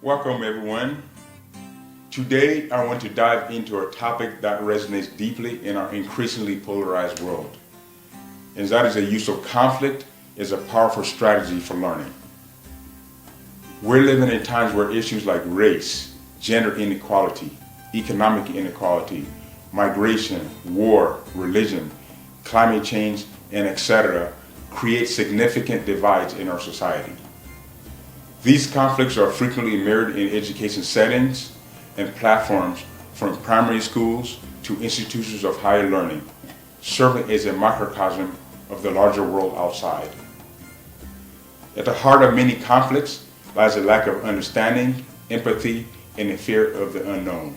Welcome, everyone. Today, I want to dive into a topic that resonates deeply in our increasingly polarized world, and that is the use of conflict as a powerful strategy for learning. We're living in times where issues like race, gender inequality, economic inequality, migration, war, religion, climate change, and etc. create significant divides in our society. These conflicts are frequently mirrored in education settings and platforms from primary schools to institutions of higher learning, serving as a microcosm of the larger world outside. At the heart of many conflicts lies a lack of understanding, empathy, and a fear of the unknown.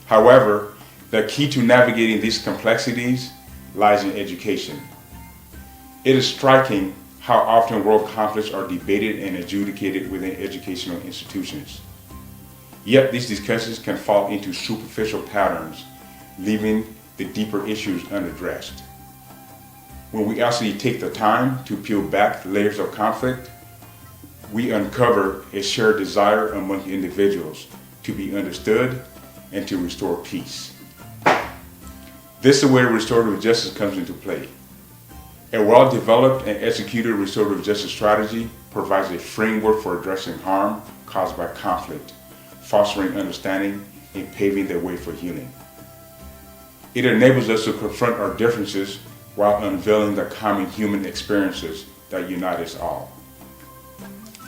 However, the key to navigating these complexities lies in education. It is striking how often world conflicts are debated and adjudicated within educational institutions. Yet these discussions can fall into superficial patterns, leaving the deeper issues unaddressed. When we actually take the time to peel back layers of conflict, we uncover a shared desire among individuals to be understood and to restore peace. This is where restorative justice comes into play. A well-developed and executed restorative justice strategy provides a framework for addressing harm caused by conflict, fostering understanding, and paving the way for healing. It enables us to confront our differences while unveiling the common human experiences that unite us all.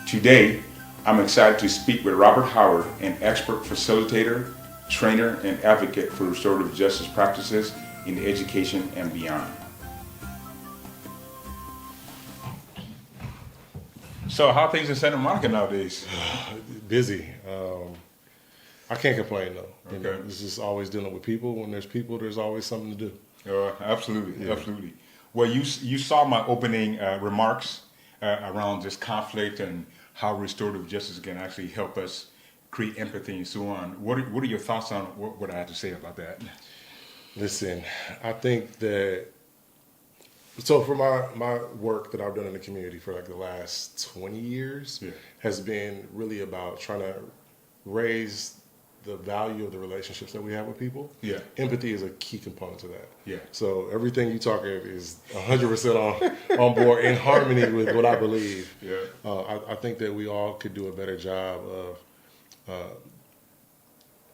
Today, I'm excited to speak with Robert Howard, an expert facilitator, trainer, and advocate for restorative justice practices in education and beyond. So, how are things in Santa Monica nowadays? Busy. I can't complain though. You know, Okay. this is always dealing with people. When there's people, there's always something to do. Absolutely, Yeah. absolutely. Well, you saw my opening remarks around this conflict and how restorative justice can actually help us create empathy and so on. What are your thoughts on what I had to say about that? Listen, I think that so for my work that I've done in the community for like the last 20 years Yeah. has been really about trying to raise the value of the relationships that we have with people. Yeah. Empathy is a key component to that. Yeah. So everything you talk of is 100% on board in harmony with what I believe. Yeah. I think that we all could do a better job of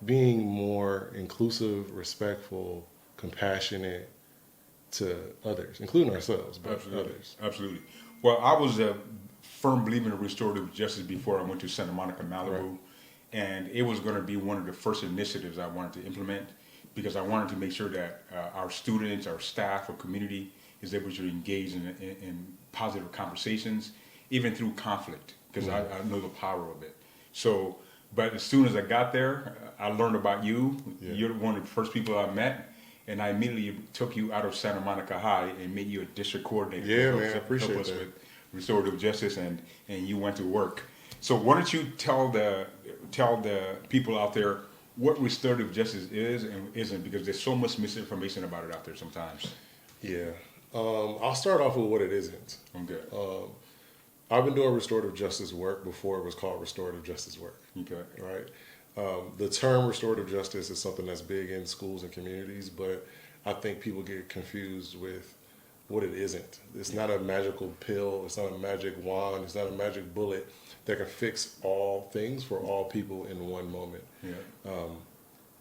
being more inclusive, respectful, compassionate to others, including ourselves, but Absolutely. others. Absolutely. Well, I was a firm believer in restorative justice before I went to Santa Monica, Malibu. Right. And it was going to be one of the first initiatives I wanted to implement because I wanted to make sure that our students, our staff, our community is able to engage in positive conversations, even through conflict, because I know the power of it. So, but as soon as I got there, I learned about you. Yeah. You're one of the first people I met. And I immediately took you out of Santa Monica High and made you a district coordinator. Yeah, to man, I appreciate help us that. with restorative justice, and you went to work. So why don't you tell the people out there what restorative justice is and isn't, because there's so much misinformation about it out there sometimes. Yeah. I'll start off with what it isn't. Okay. I've been doing restorative justice work before it was called restorative justice work. Okay. Right? The term restorative justice is something that's big in schools and communities, but I think people get confused with what it isn't. It's not a magical pill. It's not a magic wand. It's not a magic bullet that can fix all things for all people in one moment. Yeah.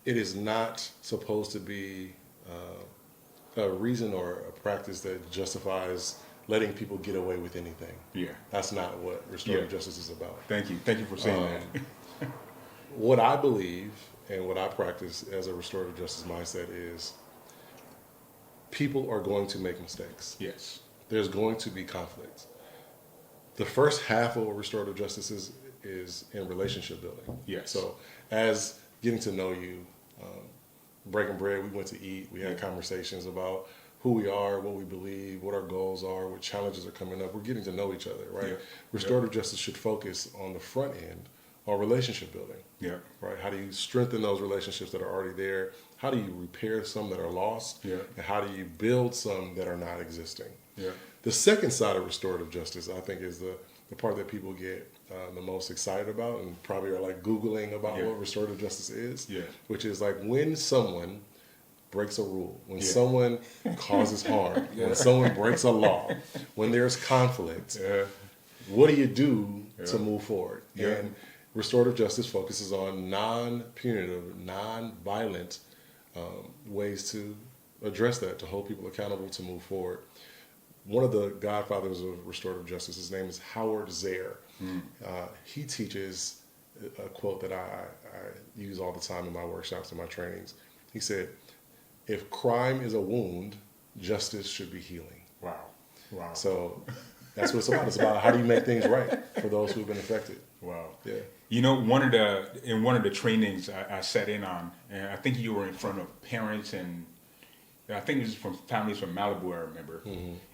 It is not supposed to be a reason or a practice that justifies letting people get away with anything. Yeah. That's not what restorative Yeah. justice is about. Thank you. Thank you for saying that. What I believe and what I practice as a restorative justice mindset is people are going to make mistakes. Yes. There's going to be conflict. The first half of what restorative justice is in relationship building. Yes. So as getting to know you, breaking bread, we went to eat, we had conversations about who we are, what we believe, what our goals are, what challenges are coming up. We're getting to know each other, right? Yeah. Restorative justice should focus on the front end on relationship building. Yeah. Right? How do you strengthen those relationships that are already there? How do you repair some that are lost? Yeah. And how do you build some that are not existing? Yeah. The second side of restorative justice, I think, is the part that people get the most excited about, and probably are like Googling about what restorative justice is, which is like when someone breaks a rule, when someone causes harm, when someone breaks a law, when there's conflict, what do you do to move forward? And restorative justice focuses on non-punitive, non-violent ways to address that, to hold people accountable, to move forward. One of the godfathers of restorative justice, his name is Howard Zehr. He teaches a quote that I use all the time in my workshops and my trainings. He said, if crime is a wound, justice should be healing. Wow. So that's what it's about. It's about how do you make things right for those who've been affected. Wow. Yeah. You know, one of the trainings I sat in on, and I think you were in front of parents, and I think it was from families from Malibu, I remember.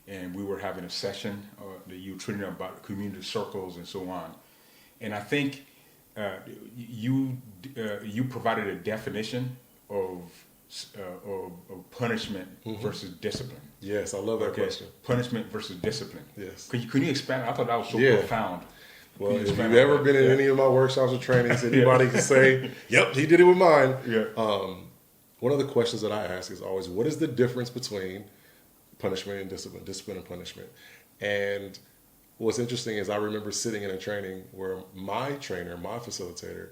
And we were having a session that you were treating about community circles and so on. And I think you provided a definition of punishment versus discipline. Yes, I love that question. Punishment versus discipline. Yes. Could you expand? I thought that was so profound. Well, if you've ever been in any of my workshops or trainings, anybody can say, yep, he did it with mine. One of the questions that I ask is always, what is the difference between punishment and discipline, discipline and punishment? And what's interesting is I remember sitting in a training where my trainer, my facilitator,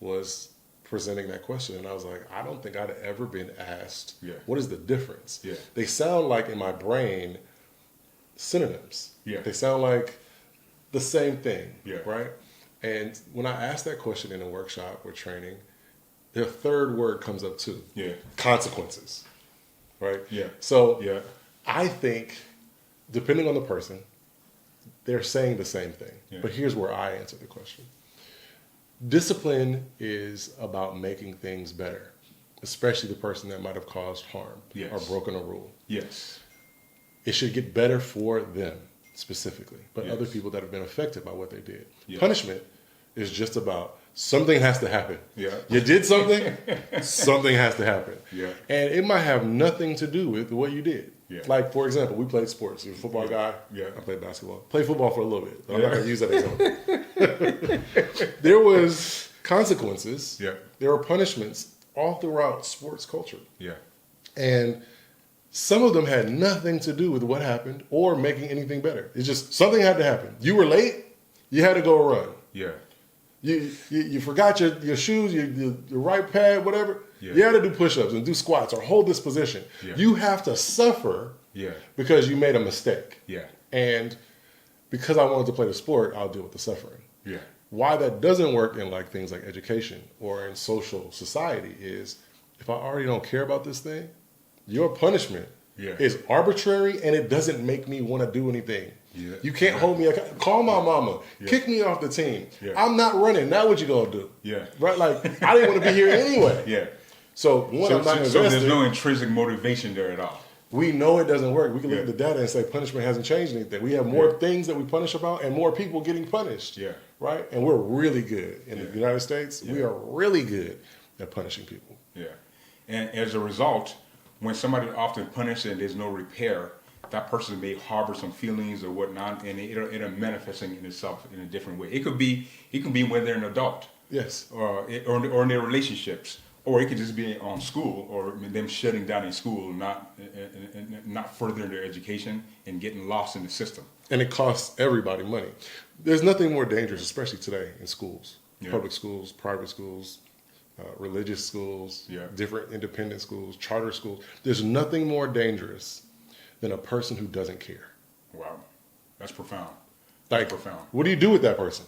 was presenting that question, and I was like, I don't think I'd ever been asked, what is the difference? They sound like, in my brain, synonyms. They sound like the same thing, right? And when I asked that question in a workshop or training, the third word comes up too. Consequences, right? So I think, depending on the person, they're saying the same thing. But here's where I answer the question. Discipline is about making things better, especially the person that might have caused harm or broken a rule. It should get better for them specifically, but other people that have been affected by what they did. Punishment is just about something has to happen. You did something, something has to happen. And it might have nothing to do with what you did. Like, for example, we played sports. You're a football guy. I played basketball. Played football for a little bit, but I'm not going to use that example. There was consequences. There were punishments all throughout sports culture. And some of them had nothing to do with what happened or making anything better. It's just something had to happen. You were late, you had to go run. You forgot your shoes, your right pad, whatever. You had to do push-ups and do squats or hold this position. You have to suffer because you made a mistake. And because I wanted to play the sport, I'll deal with the suffering. Why that doesn't work in like things like education or in social society is if I already don't care about this thing, your punishment is arbitrary and it doesn't make me want to do anything. You can't hold me accountable. Call my mama. Kick me off the team. I'm not running. Now what you gonna do? Right? Like, I didn't want to be here anyway. So I'm not invested. So there's no intrinsic motivation there at all. We know it doesn't work. We can look at the data and say punishment hasn't changed anything. We have more things that we punish about and more people getting punished. Right? And we're really good. In the United States, we are really good at punishing people. And as a result, when somebody often punished and there's no repair, that person may harbor some feelings or whatnot, and it'll manifesting in itself in a different way. It could be when they're an adult, or in their relationships, or it could just be on school, or them shutting down in school, not furthering their education and getting lost in the system. And it costs everybody money. There's nothing more dangerous, especially today in schools, public schools, private schools, religious schools, different independent schools, charter schools. There's nothing more dangerous than a person who doesn't care. Wow, that's profound. Like, profound. What do you do with that person?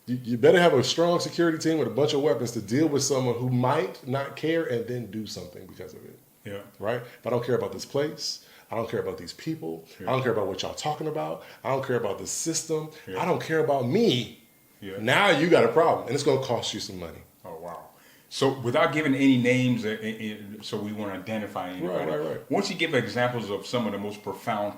You better have a strong security team with a bunch of weapons to deal with someone who might not care and then do something because of it. Right? If I don't care about this place, I don't care about these people, I don't care about what y'all talking about, I don't care about the system, I don't care about me. Now you got a problem, and it's going to cost you some money. Oh, wow. So without giving any names, so we want to identify anybody, once you give examples of some of the most profound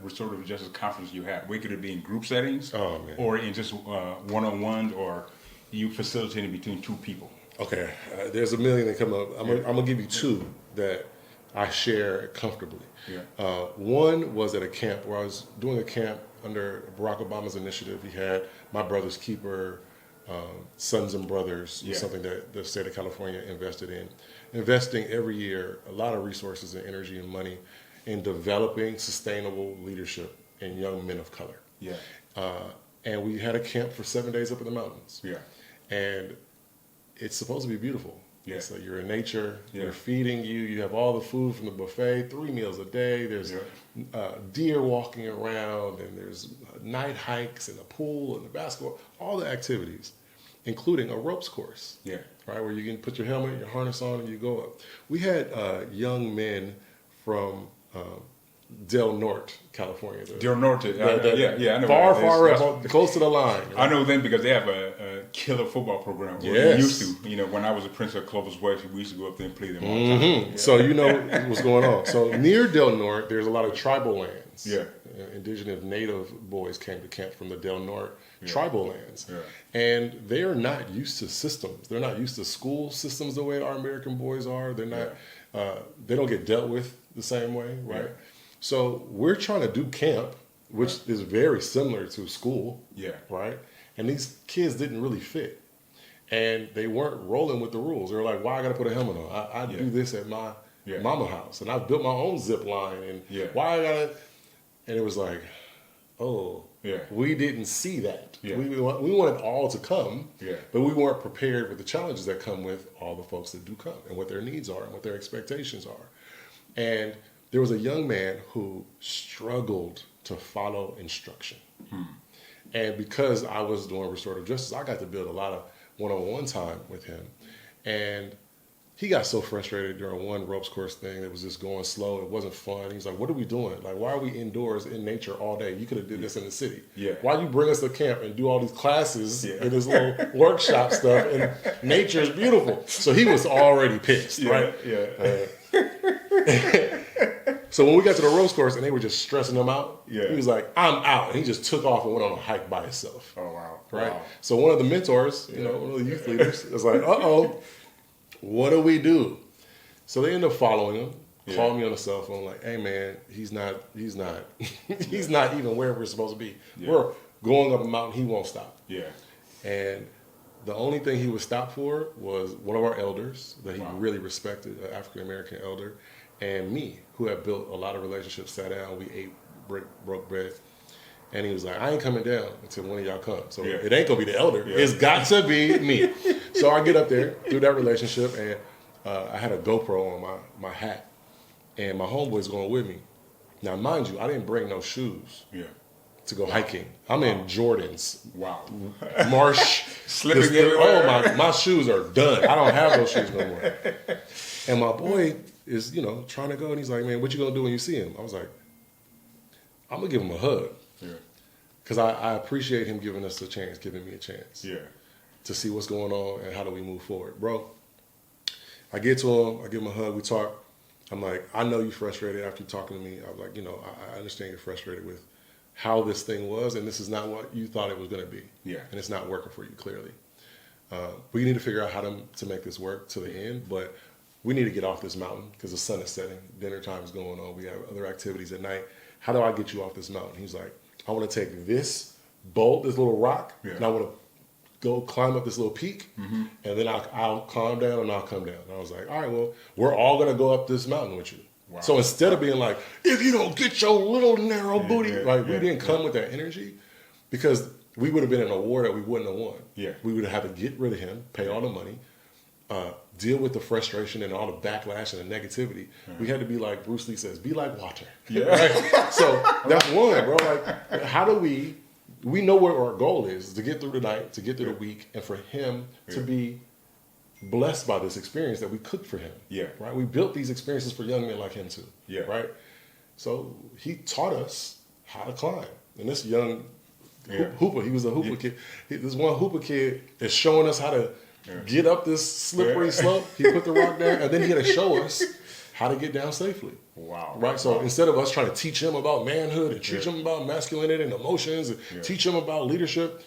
restorative justice conferences you had, where could it be in group settings, or in just one-on-ones, or you facilitating between two people? Okay, there's a million that come up. I'm going to give you two that I share comfortably. One was at a camp where I was doing a camp under Barack Obama's initiative, he had My Brother's Keeper, Sons and Brothers, Yeah. something that the state of California invested in. Investing every year a lot of resources and energy and money in developing sustainable leadership in young men of color. Yeah. And we had a camp for 7 days up in the mountains. Yeah. And it's supposed to be beautiful. Yeah. So you're in nature, Yeah. they're feeding you, you have all the food from the buffet, 3 meals a day, there's deer walking around, and there's night hikes and a pool and a basketball, all the activities, including a ropes course. Yeah. Right, where you can put your helmet, your harness on, and you go up. We had young men from Del Norte, California. Del Norte, I know. Far, that far is. up, close to the line. Right? I know them because they have a killer football program. Well, Yes. we used to. You know, when I was a Prince of Clovis West, we used to go up there and play them all the time. Yeah. So you know what's going on. So near Del Norte, there's a lot of tribal lands. Yeah. Indigenous native boys came to camp from the Del Norte tribal lands. Yeah. And they're not used to systems. They're not used to school systems the way our American boys are. They're not, they don't get dealt with the same way, right? Yeah. So we're trying to do camp, which is very similar to school, Yeah. right? And these kids didn't really fit. And they weren't rolling with the rules. They were like, why I got to put a helmet on? I do this at my mama house. And I built my own zip line. And why I got to... And it was like, oh, we didn't see that. Yeah. We wanted all to come, Yeah. but we weren't prepared with the challenges that come with all the folks that do come and what their needs are and what their expectations are. And there was a young man who struggled to follow instruction. And because I was doing restorative justice, I got to build a lot of one-on-one time with him. And he got so frustrated during one ropes course thing that was just going slow. It wasn't fun. He was like, what are we doing? Like, why are we indoors in nature all day? You could have did this in the city. Yeah. Why you bring us to camp and do all these classes and this little workshop stuff, and nature is beautiful. So he was already pissed, right? Yeah. So when we got to the ropes course and they were just stressing him out, Yeah. he was like, I'm out. And he just took off and went on a hike by himself. Oh, wow. Right? Wow. So one of the mentors, you know, one of the youth leaders, was like, uh-oh, what do we do? So they end up following him, called me on the cell phone, like, hey man, he's not he's not even where we're supposed to be. Yeah. We're going up a mountain, he won't stop. Yeah. And the only thing he would stop for was one of our elders that he really respected, an African-American elder, and me, who had built a lot of relationships, sat down, we ate, broke bread. And he was like, I ain't coming down until one of y'all come. So it ain't gonna be the elder. Yeah. It's got to be me. So I get up there through that relationship, and I had a GoPro on my hat, and my homeboy's going with me. Now, mind you, I didn't bring no shoes to go hiking. I'm in Jordans. Wow. Marsh. Slipping everywhere. Oh, my shoes are done. I don't have those shoes no more. And my boy is, you know, trying to go, and he's like, man, what you gonna do when you see him? I was like, I'm gonna give him a hug. Because I appreciate him giving us a chance, giving me a chance to see what's going on and how do we move forward. Bro, I get to him, I give him a hug, we talk. I'm like, I know you're frustrated after talking to me. I was like, you know, I understand you're frustrated with how this thing was, and this is not what you thought it was going to be. Yeah. And it's not working for you, clearly. We need to figure out how to make this work to the end, but we need to get off this mountain because the sun is setting, dinner time is going on, we have other activities at night. How do I get you off this mountain? He's like, I want to take this bolt, this little rock, and I want to go climb up this little peak, and then I'll climb down and I'll come down. And I was like, all right, well, we're all going to go up this mountain with you. Wow. So instead of being like, if you don't get your little narrow booty, we didn't come with that energy, because we would have been in a war that we wouldn't have won. Yeah. We would have had to get rid of him, pay all the money, deal with the frustration and all the backlash and the negativity. We had to be like Bruce Lee says, be like water. Yeah. Right? So that's one, bro. Like, how do we know where our goal is, to get through the night, to get through the week, and for him to be blessed by this experience that we cooked for him. Yeah. Right? We built these experiences for young men like him too. Yeah. Right? So he taught us how to climb. And this young hooper, he was a hooper kid. This one hooper kid is showing us how to get up this slippery slope. He put the rock down, and then he had to show us how to get down safely. Wow. Right? So instead of us trying to teach him about manhood and teach him about masculinity and emotions and teach him about leadership,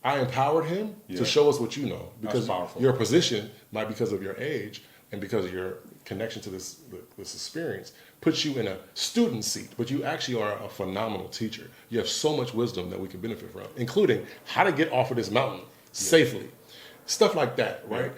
I empowered him to show us what you know. Because your position might, because of your age and because of your connection to this experience puts you in a student seat, but you actually are a phenomenal teacher. You have so much wisdom that we can benefit from, including how to get off of this mountain safely. Stuff like that, right?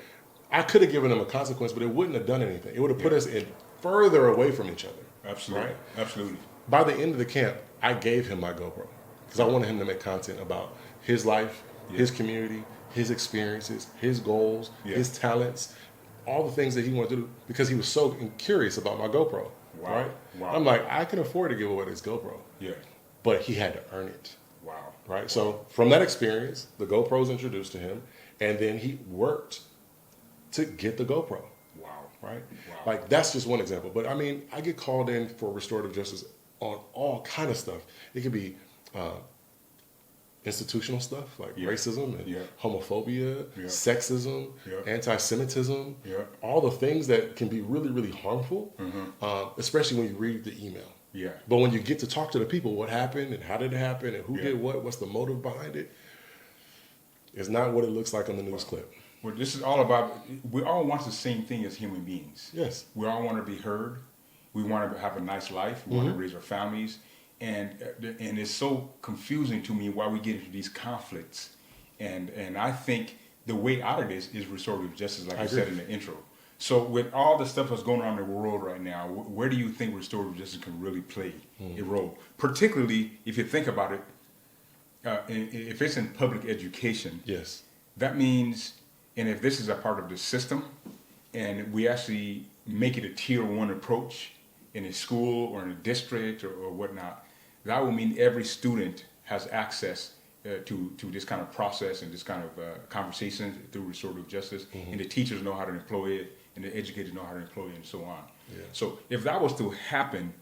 I could have given them a consequence, but it wouldn't have done anything. It would have put us in further away from each other. Absolutely. Right? Absolutely. By the end of the camp, I gave him my GoPro because I wanted him to make content about his life, his community, his experiences, his goals, his talents, all the things that he wanted to do because he was so curious about my GoPro. Wow. Right? Wow. I'm like, I can afford to give away this GoPro. Yeah. But he had to earn it. Wow. Right? So from that experience, the GoPro was introduced to him, and then he worked to get the GoPro. Wow. Right? Wow. Like, that's just one example. But I mean, I get called in for restorative justice on all kind of stuff. It could be institutional stuff like racism and homophobia, sexism, anti-Semitism, all the things that can be really, really harmful, especially when you read the email. Yeah. But when you get to talk to the people, what happened and how did it happen and who did what, what's the motive behind it, it's not what it looks like on the news clip. Well, this is all about, we all want the same thing as human beings. Yes. We all want to be heard. We want to have a nice life. We want to raise our families. And it's so confusing to me why we get into these conflicts. And I think the way out of this is restorative justice, like I said in the intro. So with all the stuff that's going on in the world right now, where do you think restorative justice can really play a role? Particularly if you think about it, if it's in public education. Yes. That means, and if this is a part of the system, and we actually make it a tier 1 approach in a school or in a district or whatnot, that will mean every student has access to this kind of process and this kind of conversation through restorative justice, and the teachers know how to employ it, and the educators know how to employ it, and so on. Yeah. So if that was to happen,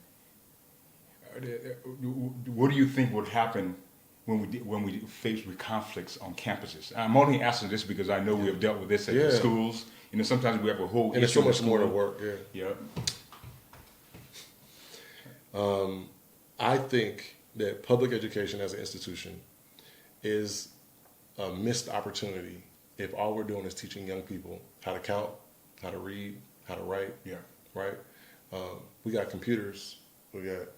what do you think would happen when we face with conflicts on campuses? I'm only asking this because I know we have dealt with this at the schools. You know, sometimes we have a whole and there's so much more to work. I think that public education as an institution is a missed opportunity if all we're doing is teaching young people how to count, how to read, how to write. Yeah. Right? We got computers, we got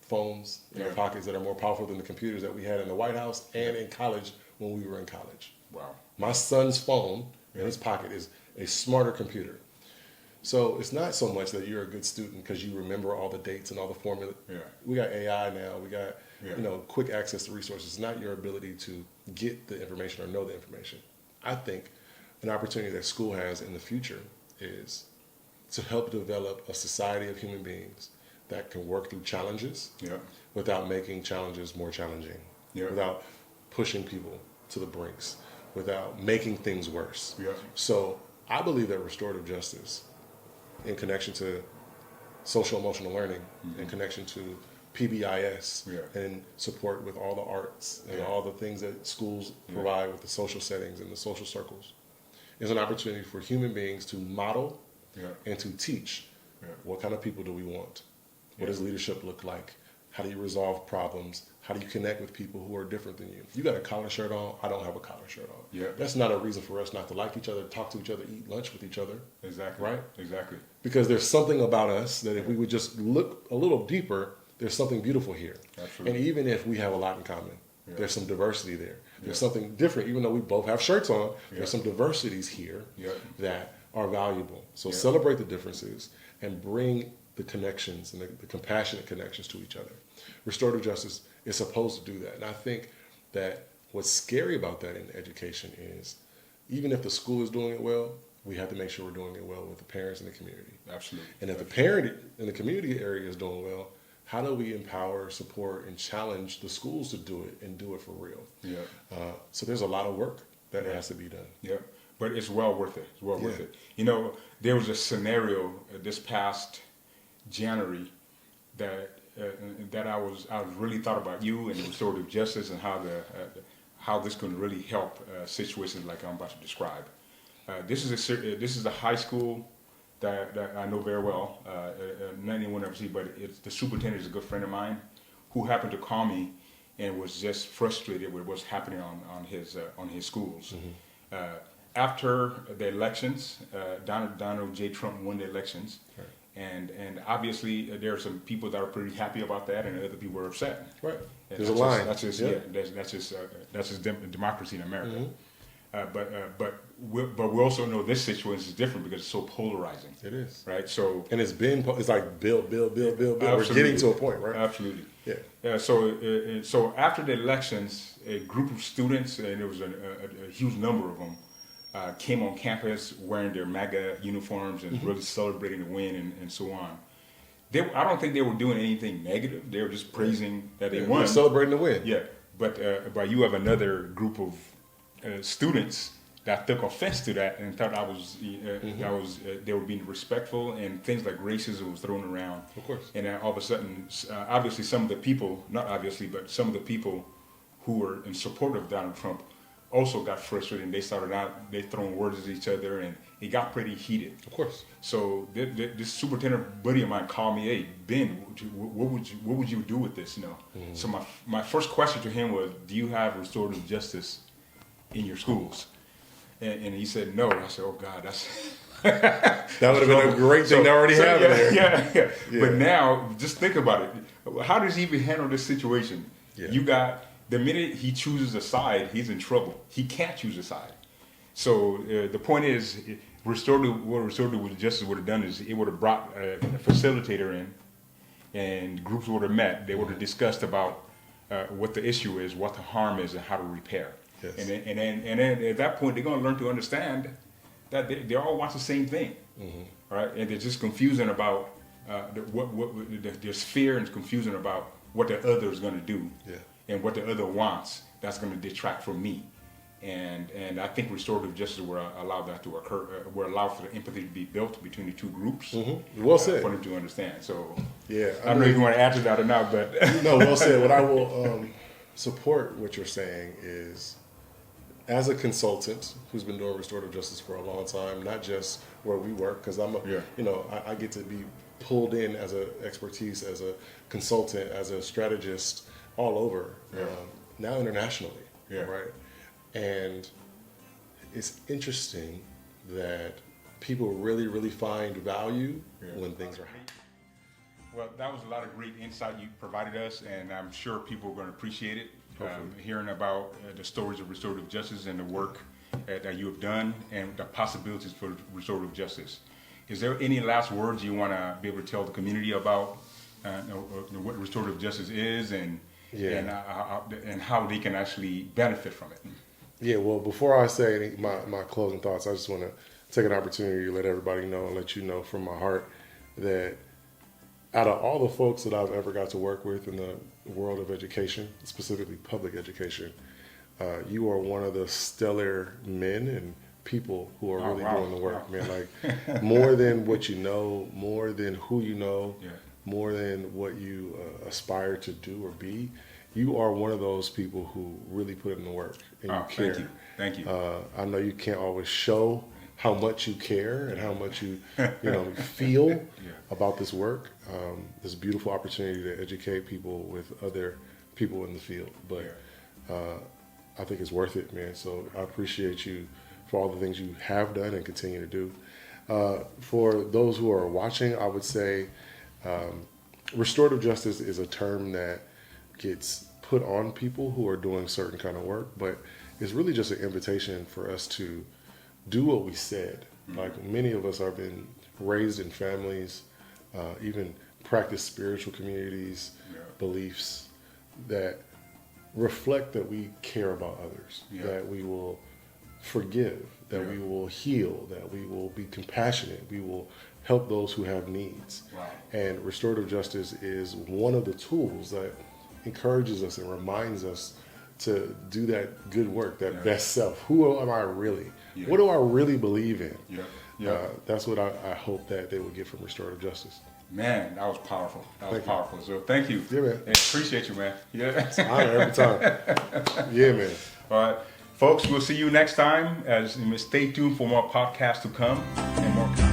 phones in our pockets that are more powerful than the computers that we had in the White House and in college when we were in college. Wow. My son's phone in his pocket is a smarter computer. So it's not so much that you're a good student because you remember all the dates and all the formula. Yeah. We got AI now. We got quick access to resources. It's not your ability to get the information or know the information. I think an opportunity that school has in the future is to help develop a society of human beings that can work through challenges without making challenges more challenging, without pushing people to the brinks, without making things worse. Yeah. So I believe that restorative justice, in connection to social emotional learning, in connection to PBIS, and support with all the arts and all the things that schools provide with the social settings and the social circles, is an opportunity for human beings to model and to teach what kind of people do we want, what does leadership look like, how do you resolve problems, how do you connect with people who are different than you. You got a collar shirt on, I don't have a collar shirt on. Yeah. That's not a reason for us not to like each other, talk to each other, eat lunch with each other. Exactly. Right? Exactly. Because there's something about us that if we would just look a little deeper, there's something beautiful here. Absolutely. And even if we have a lot in common, there's some diversity there. There's something different, even though we both have shirts on, there's some diversities here that are valuable. So celebrate the differences and bring the connections and the compassionate connections to each other. Restorative justice is supposed to do that. And I think that what's scary about that in education is even if the school is doing it well, we have to make sure we're doing it well with the parents and the community. Absolutely. And if the parent in the community area is doing well, how do we empower, support, and challenge the schools to do it and do it for real? Yeah. So there's a lot of work that has to be done. Yeah. But it's well worth it. It's well worth it. You know, there was a scenario this past January that I was really thought about you and restorative justice and how this can really help situations like I'm about to describe. This is a high school that I know very well. Not anyone ever see, but the superintendent is a good friend of mine who happened to call me and was just frustrated with what's happening on his schools. after the elections, Donald J. Trump won the elections, Right. and obviously there are some people that are pretty happy about that, and other people are upset. Right. And There's a line. That's just Yeah. that's just democracy in America. But we also know this situation is different because it's so polarizing. It is. Right. So And it's like build. We're Absolutely. getting to a point, right? Absolutely. Yeah. So after the elections, a group of students, and there was a huge number of them, came on campus wearing their MAGA uniforms and really celebrating the win and so on. I don't think they were doing anything negative. They were just praising that they won. We're celebrating the win. Yeah, but you have another group of students that took offense to that and thought they were being respectful, and things like racism was thrown around. Of course. And then all of a sudden, obviously some of the people, not obviously, but some of the people who were in support of Donald Trump also got frustrated, and they throwing words at each other, and it got pretty heated. Of course. So this superintendent buddy of mine called me, "Hey, Ben, what would you do with this?" You know. Mm-hmm. So my first question to him was, "Do you have restorative justice in your schools?" And he said no. I said, "Oh God, that's." That would have been a great thing to already have there. Yeah. But now, just think about it. How does he even handle this situation? Yeah. You got the minute he chooses a side, he's in trouble. He can't choose a side. So the point is, what restorative justice would have done is it would have brought a facilitator in, and groups would have met. They would have discussed about what the issue is, what the harm is, and how to repair. Yes. And then at that point, they're going to learn to understand that they all want the same thing, right? And they're just confusing about there's fear and confusion about what the other is going to do, and what the other wants. That's going to detract from me, and I think restorative justice will allow that to occur. Will allow for the empathy to be built between the two groups. Well said. For them to understand. So Yeah, I don't know if you want to add to that or not, but no, well said. What I will support what you're saying is, as a consultant who's been doing restorative justice for a long time, not just where we work, because I get to be pulled in as an expertise, as a consultant, as a strategist all over, now internationally, right? And it's interesting that people really, really find value when things are happening. Well, that was a lot of great insight you provided us, and I'm sure people are going to appreciate it. Hearing about the stories of restorative justice and the work that you have done and the possibilities for restorative justice. Is there any last words you want to be able to tell the community about what restorative justice is and how they can actually benefit from it? Yeah, well, before I say my closing thoughts, I just want to take an opportunity to let everybody know and let you know from my heart that out of all the folks that I've ever got to work with in the world of education, specifically public education, you are one of the stellar men and people who are really doing the work, man. Like, more than what you know, more than who you know, more than what you aspire to do or be, you are one of those people who really put in the work and you care. Thank you. I know you can't always show how much you care and how much you feel about this work. This beautiful opportunity to educate people with other people in the field, but I think it's worth it, man. So I appreciate you for all the things you have done and continue to do. For those who are watching, I would say restorative justice is a term that gets put on people who are doing certain kind of work, but it's really just an invitation for us to do what we said. Like, many of us have been raised in families, even practice spiritual communities, beliefs that reflect that we care about others, that we will forgive, that we will heal, that we will be compassionate, we will help those who have needs. And restorative justice is one of the tools that encourages us and reminds us to do that good work, that best self. Who am I really? What do I really believe in? That's what I hope that they will get from restorative justice. Man, that was powerful. Powerful. So thank you. Yeah, man. I appreciate you, man. It's an honor every time. Yeah, man. All right. Folks, we'll see you next time. Stay tuned for more podcasts to come and more content.